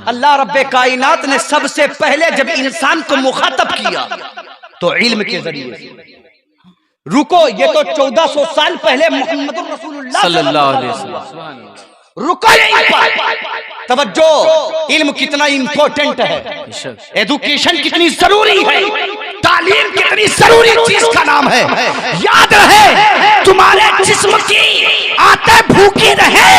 अल्लाह रब्बे कायनात ने सबसे पहले जब इंसान को मुखातब किया तो इल्म के जरिए। रुको, ये तो 1400 साल पहले मोहम्मद रसूलुल्लाह सल्लल्लाहु अलैहि वसल्लम। रुको यहीं पर, तवज्जो, इल्म कितना इंपॉर्टेंट है, एजुकेशन कितनी जरूरी है, तालीम कितनी जरूरी चीज का नाम है। याद रहे, तुम्हारे जिस्म की आते भूखी रहे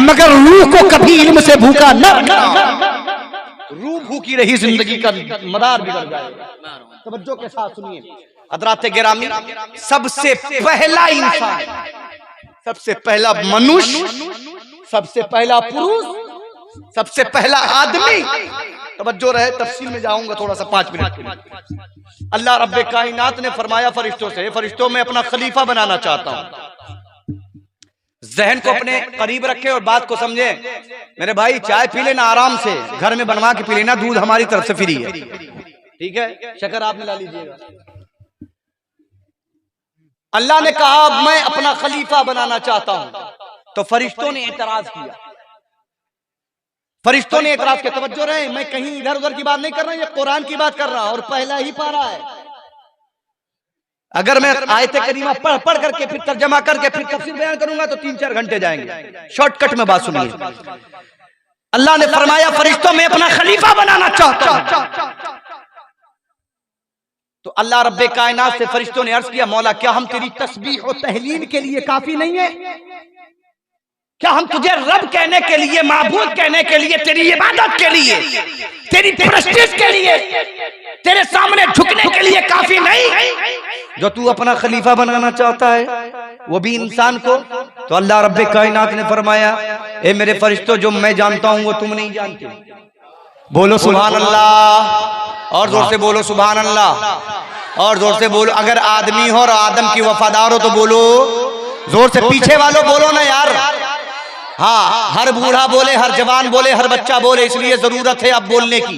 मगर रूह को कभी इल्म से भूखा न रखना। रूह भूखी रही जिंदगी का मदार बिगड़ जाएगा। तवज्जो के साथ सुनिए हज़रात गिरामी, सबसे पहला इंसान, सबसे पहला मनुष्य, सबसे पहला पुरुष, सबसे पहला आदमी, तवज्जो रहे, तफसील में जाऊंगा थोड़ा सा 5 मिनट के लिए। अल्लाह रब्बे कायनात ने फरमाया फरिश्तों से, फरिश्तों में अपना खलीफा बनाना चाहता हूं। जहन को अपने करीब रखे और बात को समझे। मेरे भाई चाय पी लेना आराम से, घर में बनवा के पी लेना, दूध हमारी तरफ से फ्री है, ठीक है, शक्कर आप मिला लीजिएगा। अल्लाह ने कहा मैं अपना खलीफा बनाना चाहता हूं, तो फरिश्तों ने एतराज किया। फरिश्तों ने एतराज किया, तवज्जो रहे, मैं कहीं इधर उधर की बात नहीं कर रहा हूं, ये कुरान की बात कर रहा हूं और पहला ही पारा है। अगर मैं आयत करीमा पढ़ पढ़ करके फिर तर्जमा करके फिर तफसीर बयान करूंगा तो 3-4 घंटे जाएंगे। शॉर्टकट में बात सुनिए। अल्लाह ने फरमाया फरिश्तों में अपना खलीफा बनाना चाहता हूं। तो अल्लाह रब्बे कायनात से फरिश्तों ने अर्ज किया, मौला क्या हम तेरी तस्बीह और तहलील के लिए काफी नहीं है? क्या हम तुझे रब कहने के लिए, माबूद कहने के लिए, तेरी इबादत के लिए, तेरी प्रेस्टीज के लिए, तेरे सामने झुकने के लिए काफी नहीं जो तू अपना खलीफा बनाना चाहता है, वो भी इंसान को? तो अल्लाह रब्बे कायनात ने फरमाया, ए मेरे फरिश्तों, जो मैं जानता हूं वो तुम नहीं जानते। बोलो सुभान अल्लाह, और जोर से बोलो सुभान अल्लाह, और जोर से बोलो। अगर आदमी हो और आदम की वफादार हो तो बोलो जोर से, पीछे वालों बोलो ना यार। हाँ, हर बूढ़ा बोले, हर जवान बोले, हर बच्चा बोले, इसलिए जरूरत है अब बोलने की।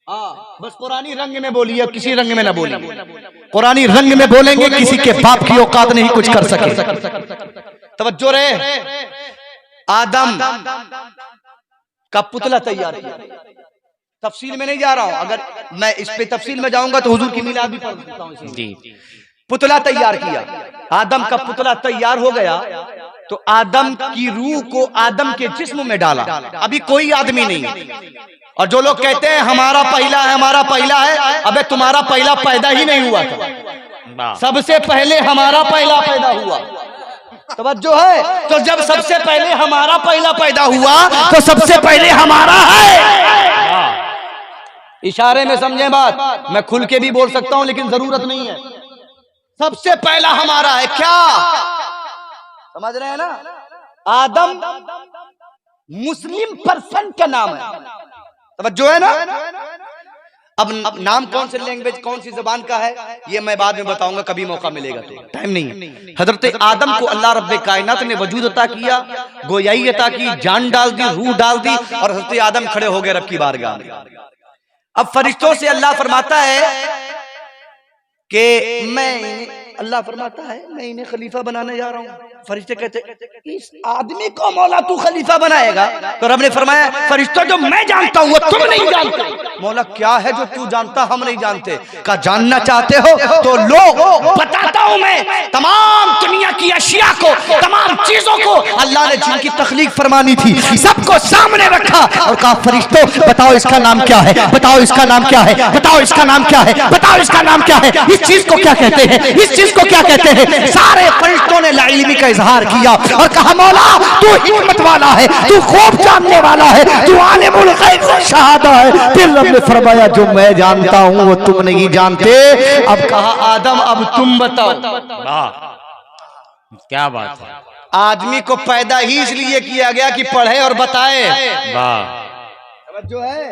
हाँ, बस पुरानी रंग में बोलिए, किसी रंग में ना बोलिए। पुरानी रंग में बोलेंगे, किसी के बाप की औकात नहीं कुछ कर सके। तवज्जो रहे, आदम का पुतला तैयार किया। तफसील में नहीं जा रहा हूं, अगर मैं इस पे तफसील में जाऊंगा तो हुजूर की मिलाद भी पढ़ सकता हूं जी। पुतला तैयार किया, आदम का पुतला तैयार हो गया तो आदम की रूह को आदम के जिस्म में डाला। अभी कोई आदमी नहीं। और जो लोग कहते हैं हमारा पहला है, हमारा पहला है, अबे तुम्हारा पहला पैदा ही नहीं हुआ था, सबसे पहले हमारा पहला पैदा हुआ। तवज्जो है, तो जब सबसे पहले हमारा पहला पैदा हुआ तो सबसे पहले हमारा है। इशारे में समझे बात, मैं खुल के भी बोल सकता हूं लेकिन जरूरत नहीं है। सबसे पहला हमारा है, क्या समझ रहे हैं ना? आदम मुस्लिम पर्सन का नाम है, तवज्जो है ना? अब नाम कौन से लैंग्वेज, कौन सी जबान का है, ये मैं बाद में बताऊंगा, कभी मौका मिलेगा तो, टाइम नहीं है। हजरत आदम को अल्लाह रब्बे कायनात ने वजूद अता किया, गोयाई अता की, जान डाल दी, रूह डाल दी, और हजरत आदम खड़े हो गए रब की बारगाह में। अब फरिश्तों से अल्लाह फरमाता है कि अल्लाह फरमाता है मैं इन्हें खलीफा बनाने जा रहा हूँ। फरिश्ते कहते इस आदमी को मौला तू खलीफा बनाएगा? तो रब ने फरमाया फरिश्तों, जो मैं जानता हूँ वो तुम नहीं जानते। मौला क्या है जो तू जानता हम नहीं जानते? का जानना चाहते हो तो लो, बताता हूँ मैं तमाम दुनिया की अशिया को, तमाम चीजों को अल्लाह ने जिनकी तख्लीक फरमानी थी सबको सामने रखा और कहा फरिश्तों बताओ इसका नाम क्या है, बताओ इसका नाम क्या है, बताओ इसका नाम क्या है, बताओ इसका नाम क्या है, इस चीज को क्या कहते हैं, इस चीज को क्या कहते हैं। सारे फरिश्तों ने लाइल्मी का इजहार किया और कहा मौला तू हिकमत वाला है, तू खूब जानने वाला है, तू आलिमुल गैब व शहादा है। फिर रब ने फरमाया जो मैं जानता हूं वो तुम नहीं जानते। अब कहा आदम अब तुम बताओ। क्या बात है। आदमी को पैदा ही इसलिए किया गया कि पढ़े और बताए। जो है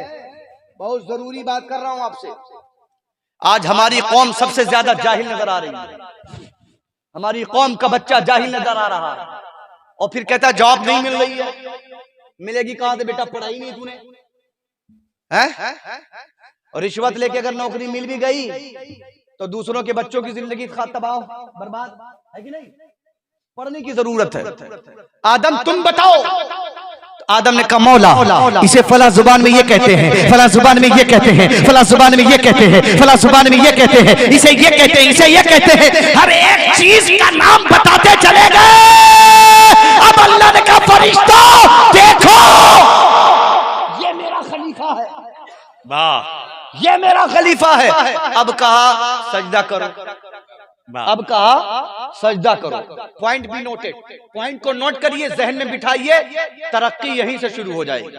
बहुत जरूरी बात कर रहा हूं आपसे। आज हमारी कौम सबसे ज्यादा जाहिल नजर आ रही है, हमारी कौम का बच्चा जाहिल नजर आ रहा है और फिर कहता है जॉब नहीं मिल रही है। मिलेगी कहां से बेटा, पढ़ाई नहीं तूने है? और रिश्वत लेके अगर नौकरी मिल भी गई तो दूसरों के बच्चों की जिंदगी तबाह बर्बाद है कि नहीं? पढ़ने की जरूरत है। आदम तुम बताओ। तो आदम ने कहा मौला इसे फला जुबान में ये कहते हैं, फला जुबान में ये कहते हैं, फला जुबान में ये कहते हैं, फला जुबान में ये कहते हैं, इसे ये कहते हैं, इसे ये कहते हैं, हर एक चीज का नाम बताते चले गए। अब अल्लाह ने कहा फरिश्तों देखो ये मेरा खलीफा है, वाह ये मेरा खलीफा है। अब कहा सजदा करो, अब कहा सजदा करो। पॉइंट भी नोटेड, पॉइंट को नोट करिए, जहन में बिठाइए, तरक्की यहीं से शुरू हो जाएगी।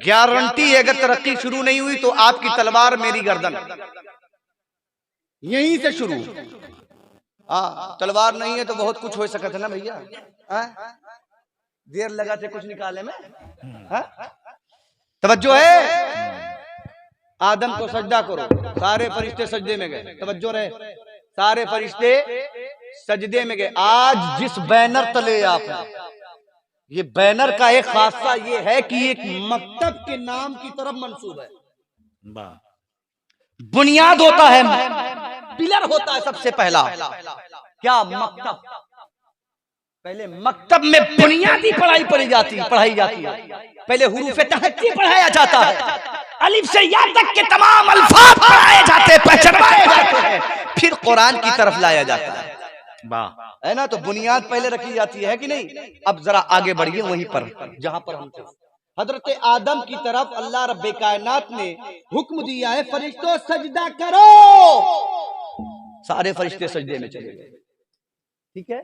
गारंटी है अगर तरक्की शुरू नहीं हुई तो आपकी तलवार मेरी गर्दन, यहीं से शुरू। तलवार नहीं है तो बहुत कुछ हो सकता है ना भैया, देर लगा थे कुछ निकाले में। तवज्जो है, आदम को सजदा करो, सारे फरिश्ते सजदे में गए। तवज्जो रहे, सारे फरिश्ते सजदे में गए। आज जिस बैनर तले आप हैं, ये बैनर का एक खासा ये है कि एक मकतब के नाम की तरफ मंसूब है। बुनियाद होता है, पिलर होता है सबसे पहला क्या, मकतब। पहले मकतब में बुनियादी पढ़ाई पढ़ाई जाती है। पहले हुरूफ तहज्जी पढ़ाया जाता है, अलिफ से या तक के तमाम अल्फाज पढ़ाए जाते हैं, पहचानवाए जाते हैं, फिर कुरान की तरफ लाया जाता है ना। तो बुनियाद पहले रखी जाती है कि नहीं। अब जरा आगे बढ़िए वहीं पर जहां पर हम थे। हजरत आदम की तरफ अल्लाह रब्बे कायनात ने हुक्म दिया है फरिश्तों सजदा करो। सारे फरिश्ते सजदे में चले गए। ठीक है,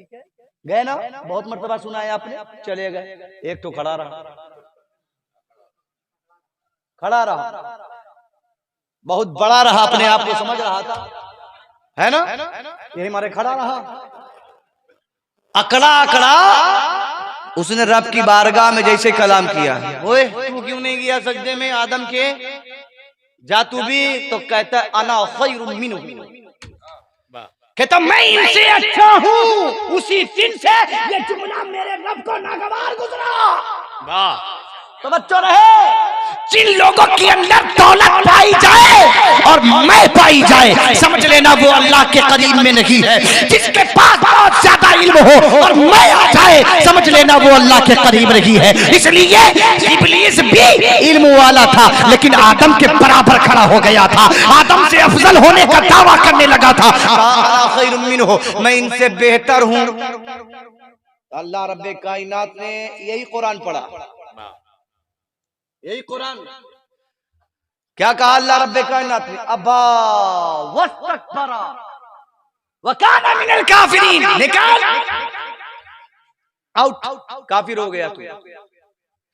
गए ना, बहुत मर्तबा सुना है आपने, चले गए। एक तो खड़ा रहा, बहुत बड़ा रहा, अपने आप को समझ रहा था, है ना, यही मारे खड़ा रहा, अकड़ा उसने रब की बारगाह में जैसे कलाम किया, ओए तू क्यों नहीं गया सजदे में आदम के, जा तू भी। तो कहता अना खैरुम मिन्हु, कहता मैं इनसे अच्छा हूँ। उसी दिन से ये जुमला मेरे रब को नागवार गुजरा। तो बच्चों रहे, जिन लोगों के अंदर दौलत पाई जाए और मैं पाई जाए, समझ लेना वो अल्लाह के करीब में नहीं है। जिसके पास बहुत ज्यादा इल्म हो और मैं आ जाए, समझ लेना वो अल्लाह के करीब नहीं है। इसलिए इब्लीस भी इल्म वाला था, लेकिन आदम के बराबर खड़ा हो गया था, आदम से अफजल होने का दावा करने लगा था। मैं इनसे बेहतर हूँ। अल्लाह रब्बे कायनात ने यही कुरान पढ़ा, यही कुरान क्या कहा अल्लाह रब्बे कायनात ने, अबा वस्तकबरा व काना मिनल काफिरीन, निकाल, आउट, काफिर हो गया तू।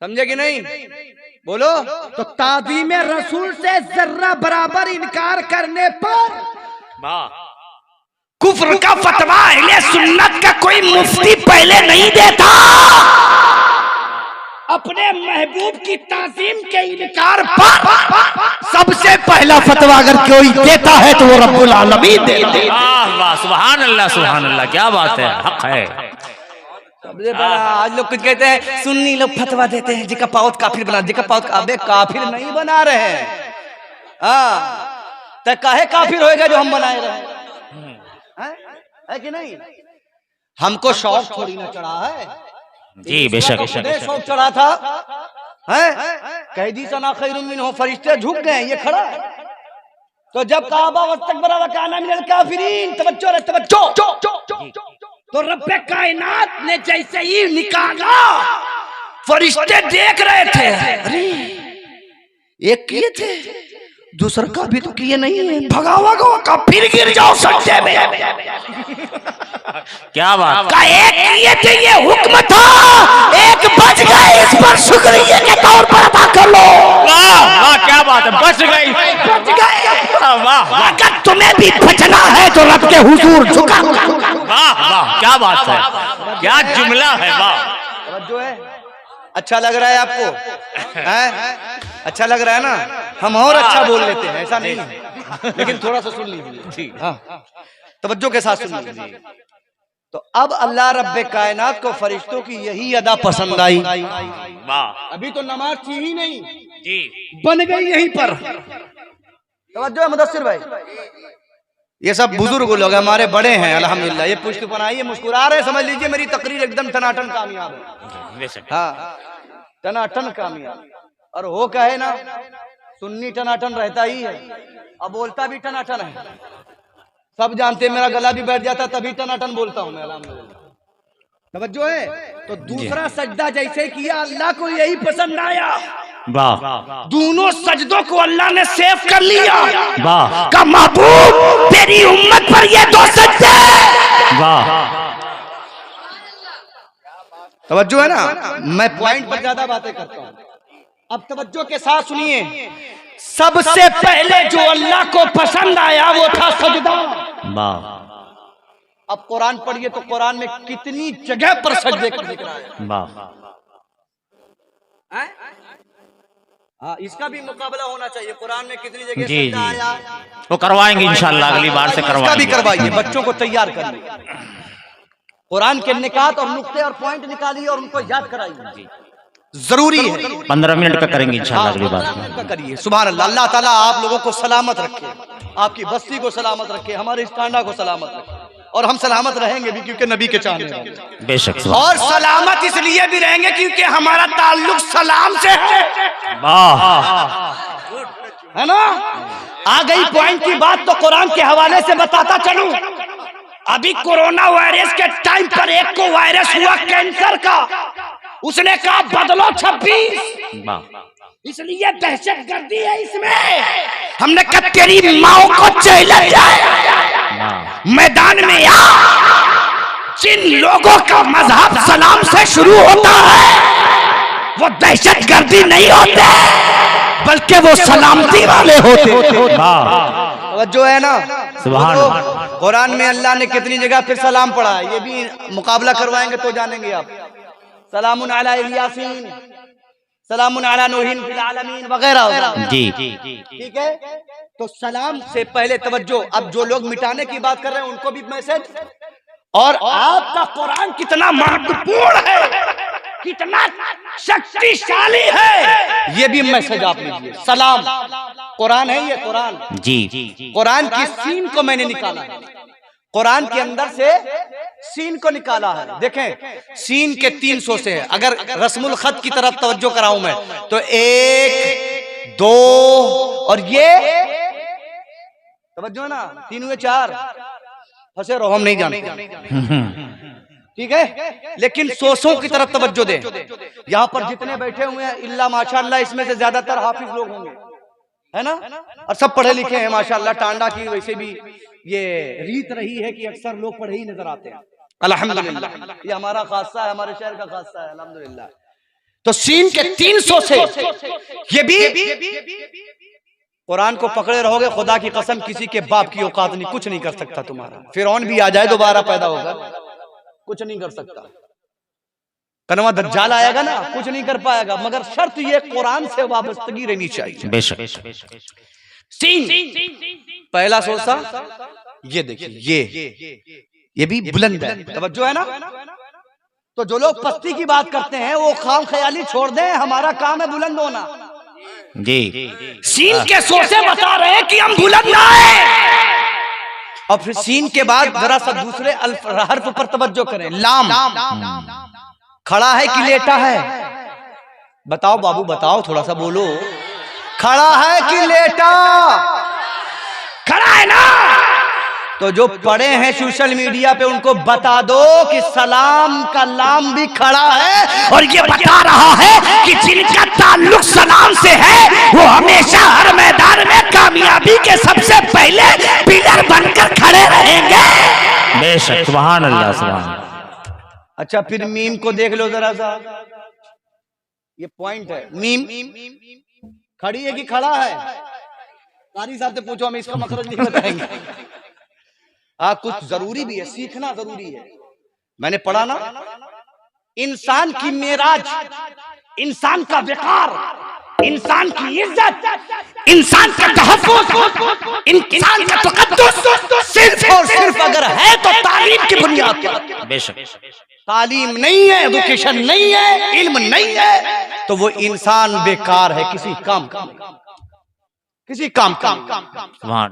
समझे कि नहीं, बोलो। तो ताज़ीम रसूल से जर्रा बराबर इनकार करने पर कुफ्र का फतवा अहले सुन्नत का कोई मुफ्ती पहले नहीं देता। अपने महबूब की ताज़ीम के इनकार पर सबसे पहला फतवा अगर कोई देता है तो वो रब्बुल आलमीन देता है। वाह सुभान अल्लाह, क्या बात है, हक है। सबसे पहला आज लोग कुछ कहते हैं, सुन्नी लोग फतवा देते हैं जिका पाउत काफिर बना, जिका पाउत, अबे काफिर नहीं बना रहे हैं। तो काहे काफिर होएगा जो हम बनाए रहे है कि नहीं। हमको शौक थोड़ी ना चढ़ा है जी, बेशक शौक चढ़ा था, कैदी सना खैरुम मिन्हु, फरिश्ते झुक गए, ये खड़ा है। तो जब काबा वस्तकबरा व काना मिनल काफिरीन, तवज्जो रे तवज्जो, तो रब्बे कायनात ने जैसे ही निकाला, फरिश्ते देख रहे थे, अरे एक किए थे, दूसरा का भी तो किए नहीं है, भगावा का फिर गिर जाओ सजदे में। क्या बात का एक किए थे, ये हुक्म था, एक बच गए, इस पर शुक्रिया के तौर पर अदा कर लो। वाह वाह, क्या बात है, बच गए। वाह, अगर तुम्हें भी बचना है तो रब के हुजूर झुका। वाह वाह, क्या बात है, क्या जुमला है, वाह। जो है अच्छा लग रहा है आपको, अच्छा लग रहा है ना, हम और अच्छा बोल लेते हैं, ऐसा नहीं है, लेकिन थोड़ा सा सुन लीजिए, तवज्जो के साथ सुन लीजिए। तो अब अल्लाह रब्बे कायनात को फरिश्तों की यही अदा पसंद आई। वाह, अभी तो नमाज थी ही नहीं जी, बन गई यहीं पर। तवज्जो है मुदस्सिर भाई, ये सब बुजुर्ग लोग हमारे बड़े हैं अल्हम्दुलिल्लाह, ये पुष्ट बनाइए, मुस्कुरा रहे, समझ लीजिए मेरी तकरीर एकदम टनाटन कामयाब है। बेशक। हाँ, टनाटन कामयाब। और हो कहे ना, सुन्नी टनाटन रहता ही है, अब बोलता भी टनाटन है। सब जानते मेरा गला भी बैठ जाता तभी टनाटन बोलता हूं मैं। अल्हम्दुलिल्लाह, तवज्जो है। तो दूसरा सजदा जैसे किया, अल्लाह को यही पसंद आया। वाह, दोनों सजदों को अल्लाह ने सेव कर लिया। वाह, का महबूब तेरी उम्मत पर ये दो सजदे। वाह, तवज्जो है ना, मैं पॉइंट पर ज्यादा बातें करता हूँ। अब तवज्जो के साथ सुनिए, सबसे पहले जो अल्लाह को पसंद आया वो था सजदा। वाह, अब कुरान पढ़िए तो कुरान में कितनी जगह पर सजदे का जिक्र आया। वाह, हाँ, इसका भी मुकाबला होना चाहिए। कुरान में कितनी जगह जी, सजदा जी। आया, वो करवाएंगे इंशाल्लाह, अगली बार से इसका करवाएंगे। भी करवाइए, बच्चों को तैयार करिए। कुरान के निकात और नुक्ते और पॉइंट निकालिए और उनको याद कराइए, जरूरी है। 15 मिनट का करेंगे इंशाल्लाह अगली बार। 15 मिनट का करिए। सुभान अल्लाह। अल्लाह ताला आप लोगों को सलामत रखे, आपकी बस्ती को सलामत रखे, हमारे इस टांडा को सलामत रखे, और हम सलामत रहेंगे भी क्योंकि नबी के चाहने वाले। बेशक। और सलामत इसलिए भी रहेंगे क्योंकि हमारा ताल्लुक सलाम से है। वाह, है ना। आ गई पॉइंट की बात, तो कुरान के हवाले से बताता चलूं। अभी कोरोना वायरस के टाइम पर एक को वायरस हुआ कैंसर का, उसने कहा बदलो 26। वाह, इसलिए दहशत गर्दी है इसमें। हमने कहा तेरी माँ को चैलेंज है, मैदान में आ। जिन लोगों का मजहब सलाम से शुरू होता है वो दहशत गर्दी नहीं होते, बल्कि वो सलामती वाले होते। वाह, जो है ना, सुभान तो अल्लाह। कुरान में अल्लाह ने कितनी जगह फिर सलाम पढ़ा है, ये भी मुकाबला करवाएंगे तो जानेंगे आप। सलामुन अला यासीन, सलामुन अला नूहिन फिल आलमीन वगैरह। जी, ठीक है। तो सलाम से पहले तवज्जो। अब जो लोग मिटाने की बात कर रहे हैं उनको भी मैसेज, और आपका कुरान कितना महत्वपूर्ण है, कितना शक्तिशाली है, ये भी मैसेज आप लीजिए। सलाम कुरान है, ये कुरान जी, कुरान की सीन को मैंने निकाला है, कुरान के अंदर से सीन को निकाला है। देखें, सीन के 300 से है। अगर रस्मुल खत की तरफ तवज्जो कराऊं मैं तो 1 2 और ये तवज्जो है ना, 3 हुए 4। फंसे रहो, हम नहीं जानते, ठीक है। लेकिन सोसों की तरफ तवज्जो दे। यहाँ पर जितने बैठे हुए हैं इल्ला माशाअल्लाह, इसमें से ज्यादातर हाफिज लोग होंगे, है ना, और सब पढ़े लिखे हैं माशाअल्लाह। टांडा की वैसे भी ये रीत रही है कि अक्सर लोग पढ़े ही नजर आते हैं। अल्हम्दुलिल्लाह, ये हमारा खासा है, हमारे शहर का खासा है, अल्हम्दुलिल्लाह। तो सीन के 300 से ये भी कुरान को पकड़े रहोगे, खुदा की कसम किसी के बाप की औकात नहीं, कुछ नहीं कर सकता तुम्हारा। फिरौन भी आ जाए दोबारा पैदा होगा, कुछ नहीं कर सकता। कनवा दज्जाल आएगा ना, कुछ नहीं कर पाएगा, मगर शर्त ये कुरान से वाबस्तगी रहनी चाहिए। बेशक। सीन पहला सोसा, ये देखिए, ये भी बुलंद है, तवज्जो है ना। तो जो लोग पस्ती की बात करते हैं वो खाम ख्याली छोड़ दें, हमारा काम है बुलंद होना। जी, सीन के सोसे बता रहे हैं कि हम बुलंद आए। और फिर सीन के बाद जरा सा दूसरे हर्फ पर तवज्जो करें। लाम, खड़ा है कि लेटा है? बताओ बाबू, बताओ, थोड़ा सा बोलो। खड़ा है कि लेटा? खड़ा है ना। तो जो पढ़े हैं सोशल मीडिया पे उनको बता दो कि सलाम का लाम भी खड़ा है, और ये बता रहा है कि जिनका ताल्लुक सलाम से है वो हमेशा हर मैदान में कामयाबी के सबसे पहले पिलर बनकर खड़े रहेंगे। बेशक, सुभान अल्लाह, सुभान। अच्छा, फिर मीम को देख लो जरा सा, ये पॉइंट है। मीम खड़ी है कि खड़ा है? कारी साहब से पूछो, हम इसका मखरज नहीं बताएंगे। कुछ जरूरी भी है, सीखना जरूरी है। मैंने पढ़ा ना, इंसान की मेराज, इंसान का वकार, इंसान की इज्जत, इंसान का तहफ्फुज़, इंसान का तक़द्दुस सिर्फ और सिर्फ अगर है तो तालीम की बुनियाद पर। बेशक। तालीम नहीं है, एजुकेशन नहीं है, इल्म नहीं है, तो वो इंसान बेकार है, किसी काम का। सुभान।